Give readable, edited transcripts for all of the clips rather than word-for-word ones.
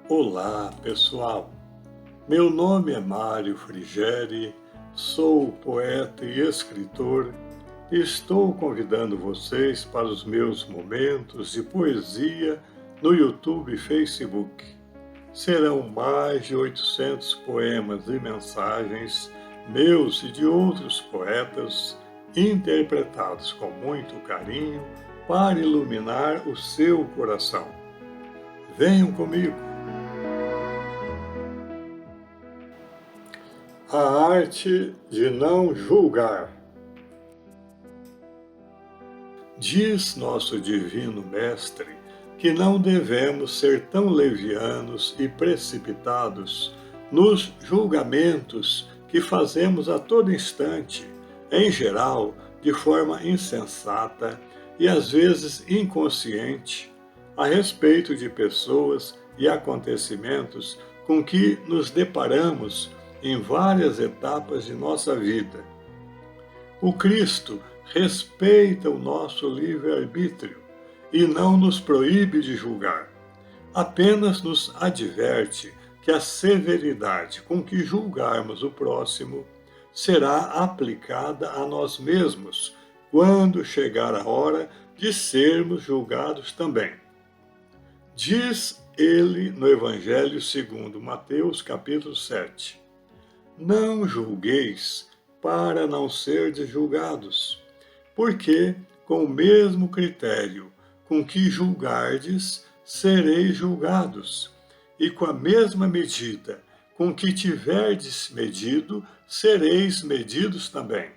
Olá, pessoal. Meu nome é Mário Frigeri, sou poeta e escritor e estou convidando vocês para os meus momentos de poesia no YouTube e Facebook. Serão mais de 800 poemas e mensagens meus e de outros poetas, interpretados com muito carinho para iluminar o seu coração. Venham comigo! A arte de não julgar. Diz nosso Divino Mestre que não devemos ser tão levianos e precipitados nos julgamentos que fazemos a todo instante, em geral, de forma insensata e às vezes inconsciente, a respeito de pessoas e acontecimentos com que nos deparamos em várias etapas de nossa vida. O Cristo respeita o nosso livre-arbítrio e não nos proíbe de julgar. Apenas nos adverte que a severidade com que julgarmos o próximo será aplicada a nós mesmos quando chegar a hora de sermos julgados também. Diz ele no Evangelho segundo Mateus, capítulo 7. Não julgueis para não serdes julgados, porque com o mesmo critério com que julgardes, sereis julgados, e com a mesma medida com que tiverdes medido, sereis medidos também.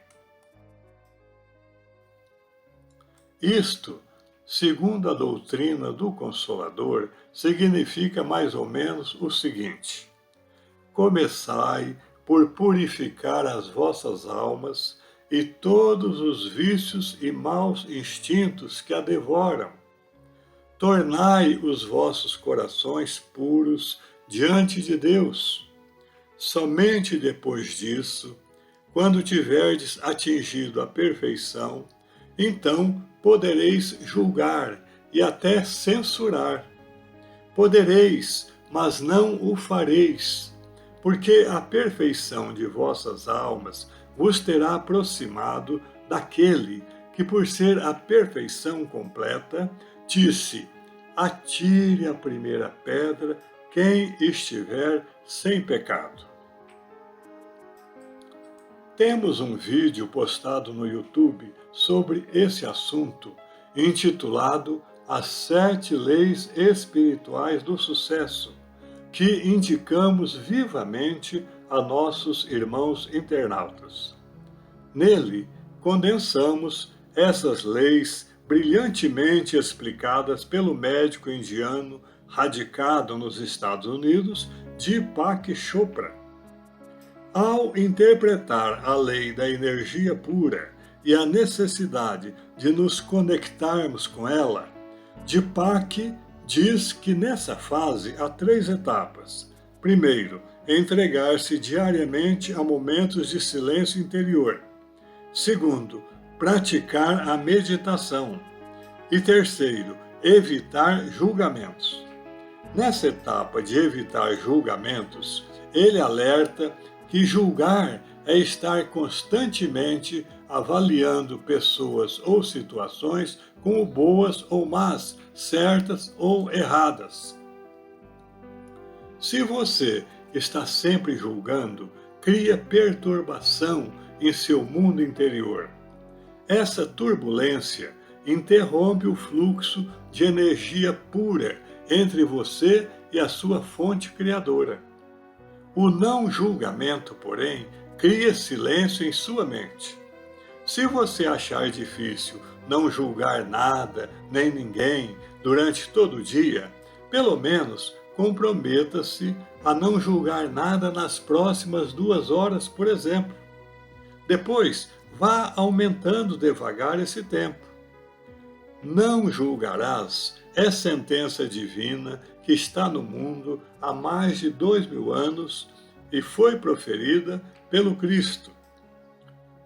Isto, segundo a doutrina do Consolador, significa mais ou menos o seguinte: começai por purificar as vossas almas e todos os vícios e maus instintos que a devoram. Tornai os vossos corações puros diante de Deus. Somente depois disso, quando tiverdes atingido a perfeição, então podereis julgar e até censurar. Podereis, mas não o fareis, porque a perfeição de vossas almas vos terá aproximado daquele que, por ser a perfeição completa, disse: atire a primeira pedra quem estiver sem pecado. Temos um vídeo postado no YouTube sobre esse assunto, intitulado As 7 Leis Espirituais do Sucesso, que indicamos vivamente a nossos irmãos internautas. Nele, condensamos essas leis brilhantemente explicadas pelo médico indiano radicado nos Estados Unidos, Deepak Chopra. Ao interpretar a lei da energia pura e a necessidade de nos conectarmos com ela, Deepak diz que nessa fase há 3 etapas. Primeiro, entregar-se diariamente a momentos de silêncio interior. Segundo, praticar a meditação. E terceiro, evitar julgamentos. Nessa etapa de evitar julgamentos, ele alerta que julgar é estar constantemente avaliando pessoas ou situações como boas ou más, certas ou erradas. Se você está sempre julgando, cria perturbação em seu mundo interior. Essa turbulência interrompe o fluxo de energia pura entre você e a sua fonte criadora. O não julgamento, porém, cria silêncio em sua mente. Se você achar difícil não julgar nada nem ninguém durante todo o dia, pelo menos comprometa-se a não julgar nada nas próximas 2 horas, por exemplo. Depois, vá aumentando devagar esse tempo. Não julgarás é sentença divina que está no mundo há mais de 2000 anos e foi proferida pelo Cristo.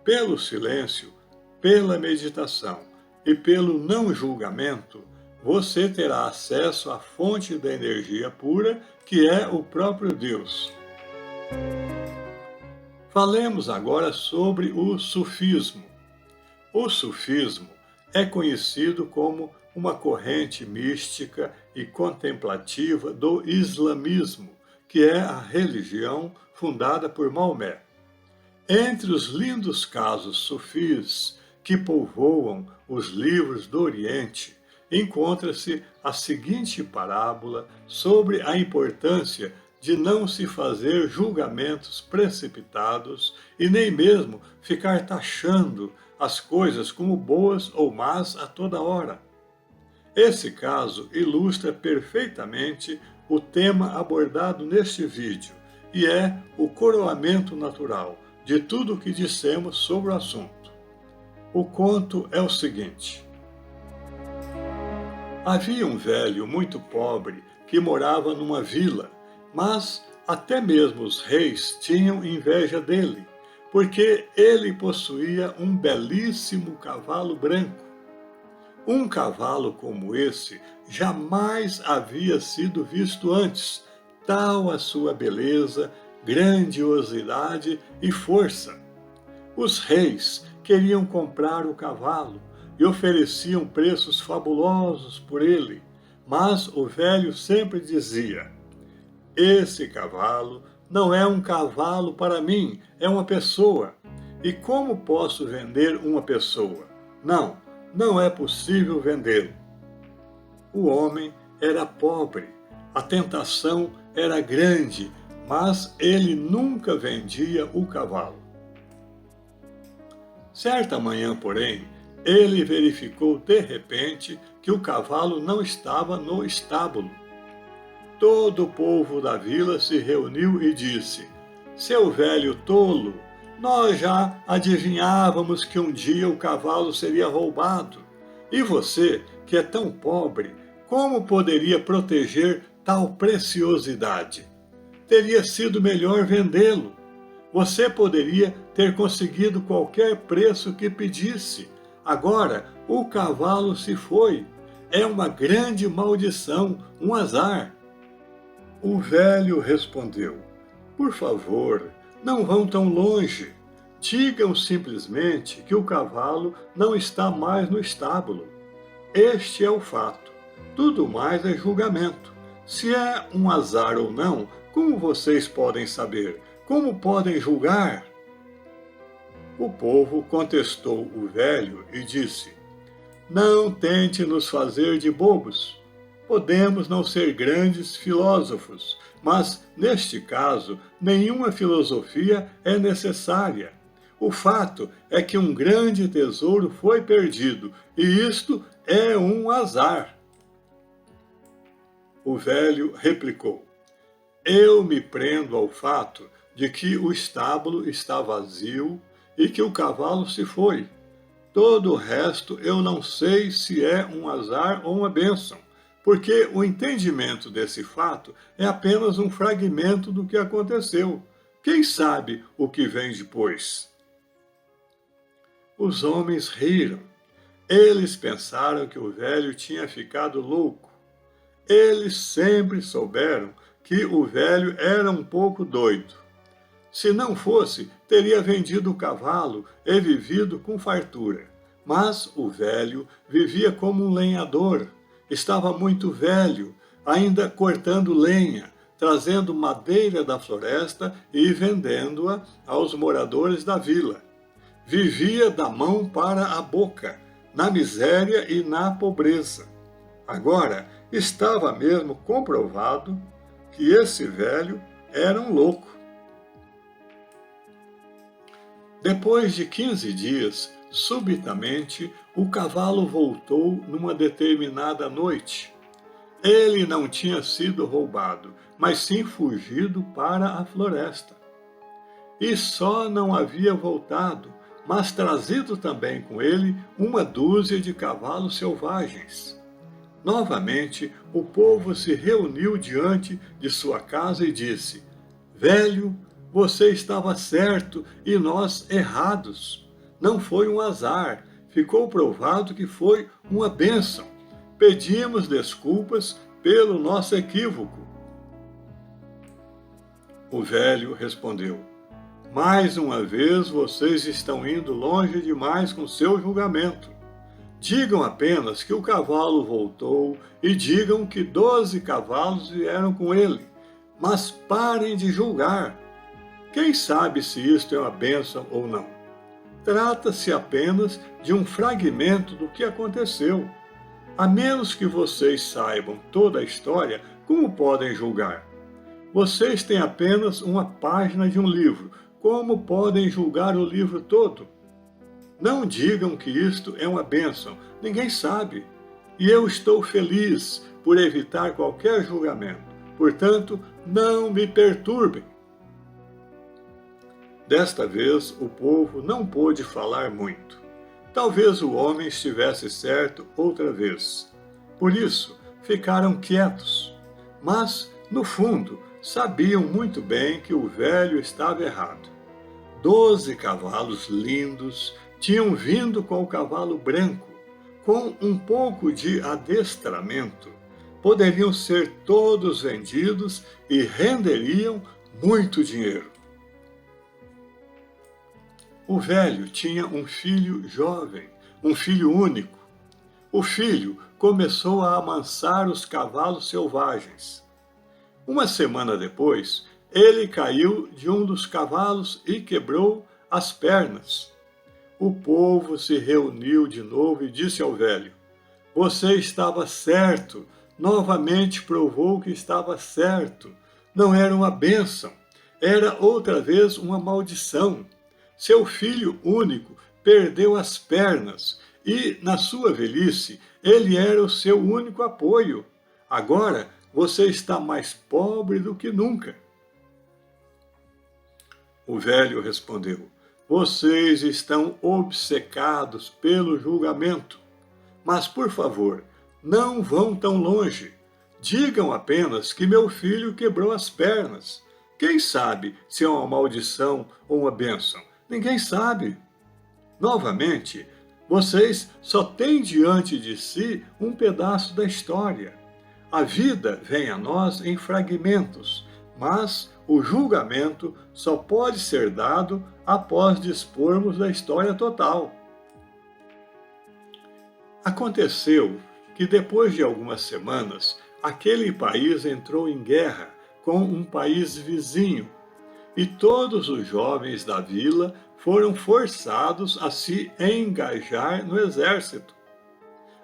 Pelo silêncio, pela meditação e pelo não julgamento, você terá acesso à fonte da energia pura, que é o próprio Deus. Falemos agora sobre o sufismo. O sufismo é conhecido como uma corrente mística e contemplativa do islamismo, que é a religião fundada por Maomé. Entre os lindos casos sufis que povoam os livros do Oriente, encontra-se a seguinte parábola sobre a importância de não se fazer julgamentos precipitados e nem mesmo ficar taxando as coisas como boas ou más a toda hora. Esse caso ilustra perfeitamente o tema abordado neste vídeo e é o coroamento natural de tudo o que dissemos sobre o assunto. O conto é o seguinte: havia um velho muito pobre que morava numa vila, mas até mesmo os reis tinham inveja dele, porque ele possuía um belíssimo cavalo branco. Um cavalo como esse jamais havia sido visto antes, tal a sua beleza, grandiosidade e força. Os reis queriam comprar o cavalo e ofereciam preços fabulosos por ele, mas o velho sempre dizia: esse cavalo não é um cavalo para mim, é uma pessoa. E como posso vender uma pessoa? Não, não é possível vendê-lo. O homem era pobre, a tentação era grande, mas ele nunca vendia o cavalo. Certa manhã, porém, ele verificou de repente que o cavalo não estava no estábulo. Todo o povo da vila se reuniu e disse: seu velho tolo, nós já adivinhávamos que um dia o cavalo seria roubado. E você, que é tão pobre, como poderia proteger tal preciosidade? Teria sido melhor vendê-lo. Você poderia ter conseguido qualquer preço que pedisse. Agora, o cavalo se foi. É uma grande maldição, um azar. O velho respondeu: por favor, não vão tão longe. Digam simplesmente que o cavalo não está mais no estábulo. Este é o fato. Tudo mais é julgamento. Se é um azar ou não, como vocês podem saber? Como podem julgar? O povo contestou o velho e disse: não tente nos fazer de bobos. Podemos não ser grandes filósofos, mas, neste caso, nenhuma filosofia é necessária. O fato é que um grande tesouro foi perdido, e isto é um azar. O velho replicou: eu me prendo ao fato de que o estábulo está vazio e que o cavalo se foi. Todo o resto eu não sei se é um azar ou uma bênção, porque o entendimento desse fato é apenas um fragmento do que aconteceu. Quem sabe o que vem depois? Os homens riram. Eles pensaram que o velho tinha ficado louco. Eles sempre souberam que o velho era um pouco doido. Se não fosse, teria vendido o cavalo e vivido com fartura. Mas o velho vivia como um lenhador. Estava muito velho, ainda cortando lenha, trazendo madeira da floresta e vendendo-a aos moradores da vila. Vivia da mão para a boca, na miséria e na pobreza. Agora, estava mesmo comprovado que esse velho era um louco. Depois de 15 dias, subitamente, o cavalo voltou numa determinada noite. Ele não tinha sido roubado, mas sim fugido para a floresta. E só não havia voltado, mas trazido também com ele uma dúzia de cavalos selvagens. Novamente, o povo se reuniu diante de sua casa e disse: velho, você estava certo e nós errados. Não foi um azar, ficou provado que foi uma bênção. pedimos desculpas pelo nosso equívoco. O velho respondeu: mais uma vez vocês estão indo longe demais com seu julgamento. Digam apenas que o cavalo voltou e digam que 12 cavalos vieram com ele. Mas parem de julgar. Quem sabe se isto é uma bênção ou não? Trata-se apenas de um fragmento do que aconteceu. A menos que vocês saibam toda a história, como podem julgar? Vocês têm apenas uma página de um livro. Como podem julgar o livro todo? Não digam que isto é uma bênção. Ninguém sabe. E eu estou feliz por evitar qualquer julgamento. Portanto, não me perturbem. Desta vez, o povo não pôde falar muito. Talvez o homem estivesse certo outra vez. Por isso, ficaram quietos. Mas, no fundo, sabiam muito bem que o velho estava errado. 12 cavalos lindos tinham vindo com o cavalo branco. Com um pouco de adestramento, poderiam ser todos vendidos e renderiam muito dinheiro. O velho tinha um filho jovem, um filho único. O filho começou a amansar os cavalos selvagens. Uma semana depois, ele caiu de um dos cavalos e quebrou as pernas. O povo se reuniu de novo e disse ao velho: você estava certo, novamente provou que estava certo. Não era uma bênção, era outra vez uma maldição. Seu filho único perdeu as pernas e, na sua velhice, ele era o seu único apoio. Agora você está mais pobre do que nunca. O velho respondeu: vocês estão obcecados pelo julgamento. Mas, por favor, não vão tão longe. Digam apenas que meu filho quebrou as pernas. Quem sabe se é uma maldição ou uma bênção? Ninguém sabe. Novamente, vocês só têm diante de si um pedaço da história. A vida vem a nós em fragmentos, mas o julgamento só pode ser dado após dispormos da história total. Aconteceu que depois de algumas semanas, aquele país entrou em guerra com um país vizinho e todos os jovens da vila foram forçados a se engajar no exército.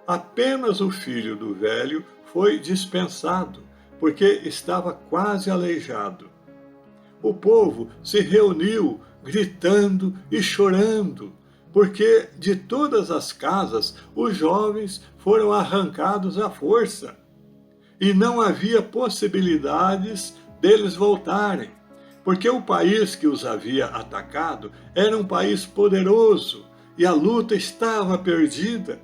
Apenas o filho do velho foi dispensado, porque estava quase aleijado. O povo se reuniu, gritando e chorando, porque de todas as casas os jovens foram arrancados à força, e não havia possibilidades deles voltarem, porque o país que os havia atacado era um país poderoso, e a luta estava perdida.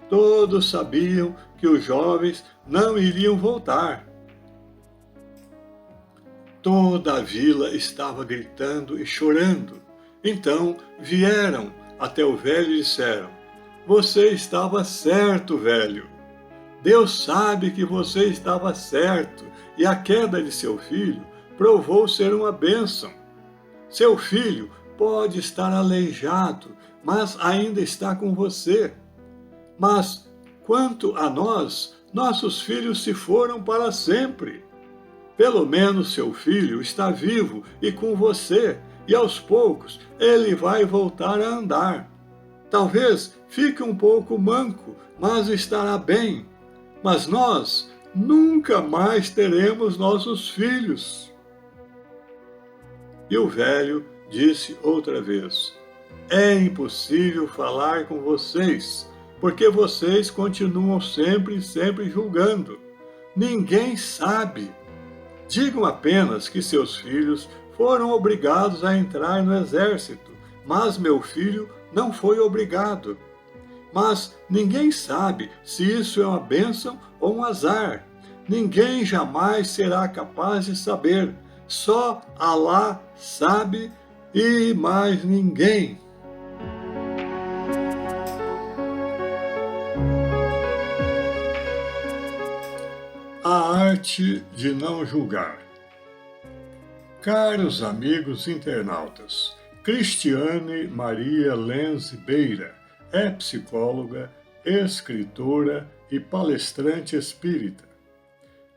Todos sabiam que os jovens não iriam voltar. Toda a vila estava gritando e chorando. Então vieram até o velho e disseram: você estava certo, velho. Deus sabe que você estava certo, e a queda de seu filho provou ser uma bênção. Seu filho pode estar aleijado, mas ainda está com você. Mas, quanto a nós, nossos filhos se foram para sempre. Pelo menos seu filho está vivo e com você, e aos poucos ele vai voltar a andar. Talvez fique um pouco manco, mas estará bem. Mas nós nunca mais teremos nossos filhos. E o velho disse outra vez: é impossível falar com vocês, porque vocês continuam sempre julgando. Ninguém sabe. Digam apenas que seus filhos foram obrigados a entrar no exército, mas meu filho não foi obrigado. Mas ninguém sabe se isso é uma bênção ou um azar. Ninguém jamais será capaz de saber. Só Alá sabe e mais ninguém. A arte de não julgar. Caros amigos internautas, Cristiane Maria Lenz Beira é psicóloga, escritora e palestrante espírita.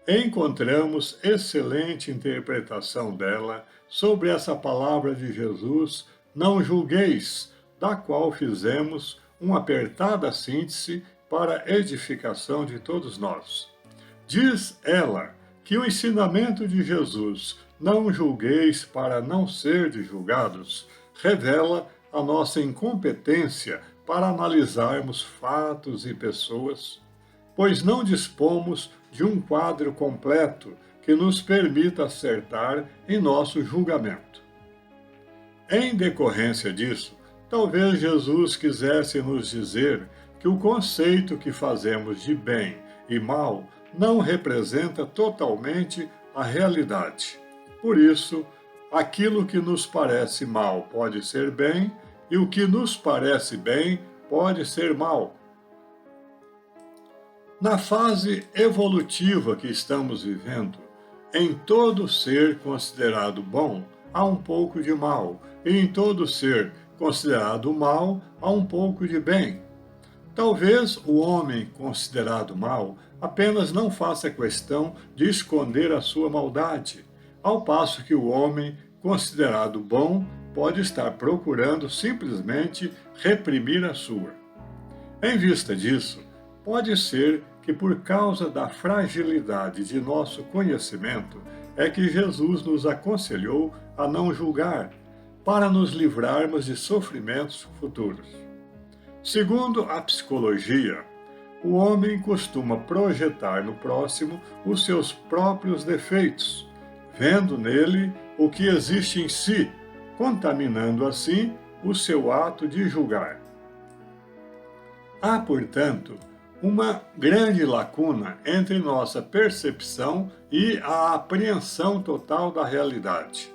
Encontramos excelente interpretação dela sobre essa palavra de Jesus, não julgueis, da qual fizemos uma apertada síntese para a edificação de todos nós. Diz ela que o ensinamento de Jesus, não julgueis para não serdes julgados, revela a nossa incompetência para analisarmos fatos e pessoas, pois não dispomos de um quadro completo que nos permita acertar em nosso julgamento. Em decorrência disso, talvez Jesus quisesse nos dizer que o conceito que fazemos de bem e mal não representa totalmente a realidade. Por isso, aquilo que nos parece mal pode ser bem e o que nos parece bem pode ser mal. Na fase evolutiva que estamos vivendo, em todo ser considerado bom, há um pouco de mal, e em todo ser considerado mal, há um pouco de bem. Talvez o homem considerado mal apenas não faça questão de esconder a sua maldade, ao passo que o homem considerado bom pode estar procurando simplesmente reprimir a sua. Em vista disso, pode ser que por causa da fragilidade de nosso conhecimento é que Jesus nos aconselhou a não julgar, para nos livrarmos de sofrimentos futuros. Segundo a psicologia, o homem costuma projetar no próximo os seus próprios defeitos, vendo nele o que existe em si, contaminando assim o seu ato de julgar. Há, portanto, uma grande lacuna entre nossa percepção e a apreensão total da realidade.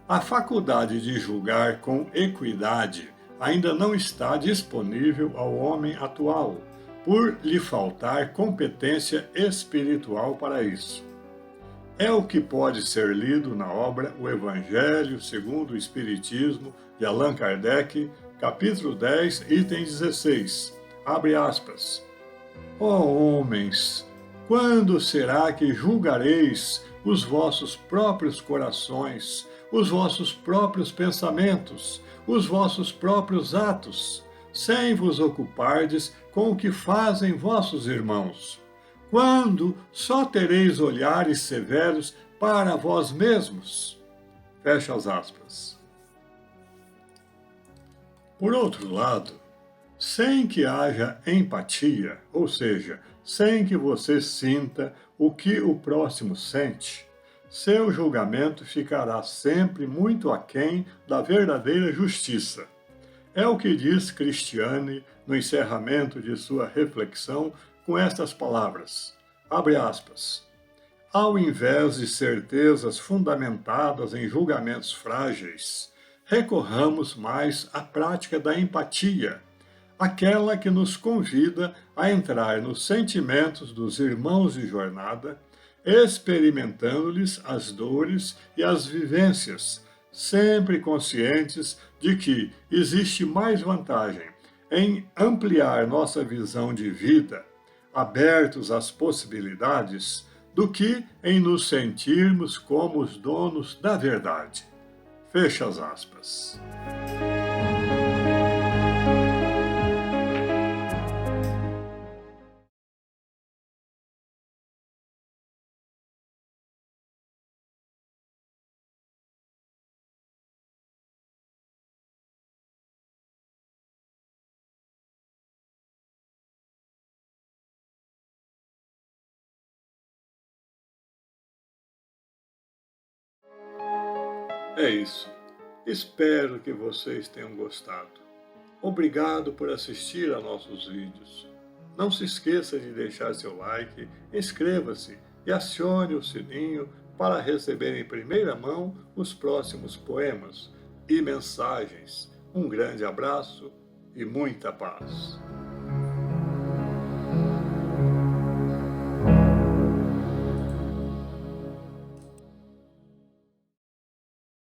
A faculdade de julgar com equidade ainda não está disponível ao homem atual, por lhe faltar competência espiritual para isso. É o que pode ser lido na obra O Evangelho segundo o Espiritismo, de Allan Kardec, capítulo 10, item 16. Abre aspas. Ó homens, quando será que julgareis os vossos próprios corações, os vossos próprios pensamentos, os vossos próprios atos, sem vos ocupardes com o que fazem vossos irmãos? Quando só tereis olhares severos para vós mesmos? Fecha as aspas. Por outro lado, sem que haja empatia, ou seja, sem que você sinta o que o próximo sente, seu julgamento ficará sempre muito aquém da verdadeira justiça. É o que diz Cristiane no encerramento de sua reflexão com estas palavras, abre aspas, ao invés de certezas fundamentadas em julgamentos frágeis, recorramos mais à prática da empatia, aquela que nos convida a entrar nos sentimentos dos irmãos de jornada, experimentando-lhes as dores e as vivências, sempre conscientes de que existe mais vantagem em ampliar nossa visão de vida, abertos às possibilidades, do que em nos sentirmos como os donos da verdade. Fecha as aspas. É isso. Espero que vocês tenham gostado. Obrigado por assistir a nossos vídeos. Não se esqueça de deixar seu like, inscreva-se e acione o sininho para receber em primeira mão os próximos poemas e mensagens. Um grande abraço e muita paz.